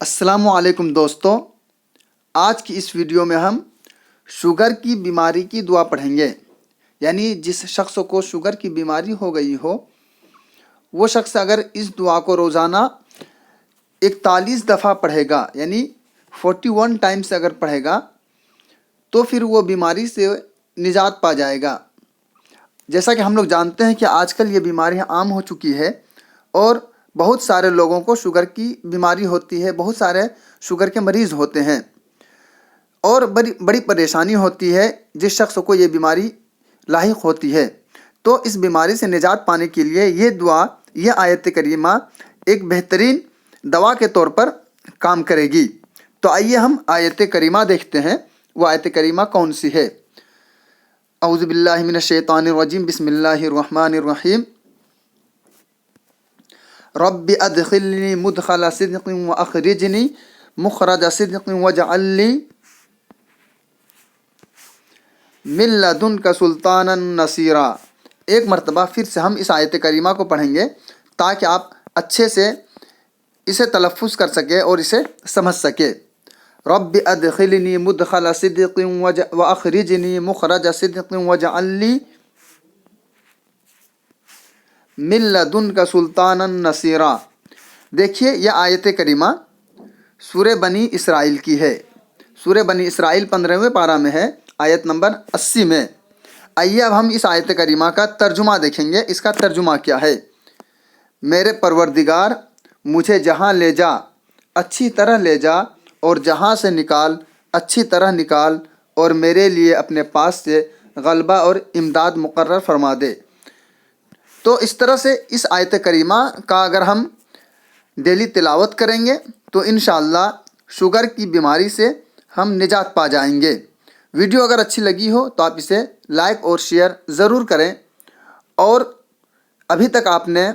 السلام علیکم دوستو، آج کی اس ویڈیو میں ہم شوگر کی بیماری کی دعا پڑھیں گے۔ یعنی جس شخص کو شوگر کی بیماری ہو گئی ہو، وہ شخص اگر اس دعا کو روزانہ 41 دفعہ پڑھے گا، یعنی 41 ٹائمز اگر پڑھے گا، تو پھر وہ بیماری سے نجات پا جائے گا۔ جیسا کہ ہم لوگ جانتے ہیں کہ آج کل یہ بیماری عام ہو چکی ہے اور بہت سارے لوگوں کو شوگر کی بیماری ہوتی ہے، بہت سارے شوگر کے مریض ہوتے ہیں اور بڑی پریشانی ہوتی ہے جس شخص کو یہ بیماری لاحق ہوتی ہے۔ تو اس بیماری سے نجات پانے کے لیے یہ دعا، یہ آیت کریمہ ایک بہترین دوا کے طور پر کام کرے گی۔ تو آئیے ہم آیت کریمہ دیکھتے ہیں، وہ آیت کریمہ کون سی ہے۔ اعوذ باللہ من الشیطان الرجیم، بسم اللہ الرحمن الرحیم۔ رب ادخلنی مدخل صدق واخرجنی مخرج صدق واجعل لی من لدنک سلطانا نصیرا۔ ایک مرتبہ پھر سے ہم اس آیت کریمہ کو پڑھیں گے تاکہ آپ اچھے سے اسے تلفظ کر سکے اور اسے سمجھ سکے۔ رب ادخلنی مدخل صدق واخرجنی مخرج صدق واجعل لی من لدنک سلطانا نصیرا۔ دیکھیے یہ آیت کریمہ سورہ بنی اسرائیل کی ہے۔ سورہ بنی اسرائیل 15ویں پارہ میں ہے، آیت نمبر 80 میں۔ آئیے اب ہم اس آیت کریمہ کا ترجمہ دیکھیں گے۔ اس کا ترجمہ کیا ہے؟ میرے پروردگار، مجھے جہاں لے جا اچھی طرح لے جا، اور جہاں سے نکال اچھی طرح نکال، اور میرے لیے اپنے پاس سے غلبہ اور امداد مقرر فرما دے۔ تو اس طرح سے اس آیت کریمہ کا اگر ہم ڈیلی تلاوت کریں گے تو انشاءاللہ شوگر کی بیماری سے ہم نجات پا جائیں گے۔ ویڈیو اگر اچھی لگی ہو تو آپ اسے لائک اور شیئر ضرور کریں، اور ابھی تک آپ نے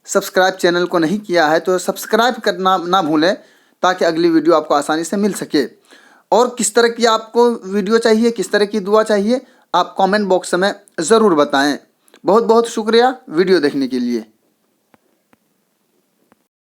سبسکرائب چینل کو نہیں کیا ہے تو سبسکرائب کرنا نہ بھولیں تاکہ اگلی ویڈیو آپ کو آسانی سے مل سکے۔ اور کس طرح کی آپ کو ویڈیو چاہیے، کس طرح کی دعا چاہیے، آپ کامنٹ باکس میں ضرور بتائیں۔ بہت بہت شکریہ ویڈیو دیکھنے کے لیے۔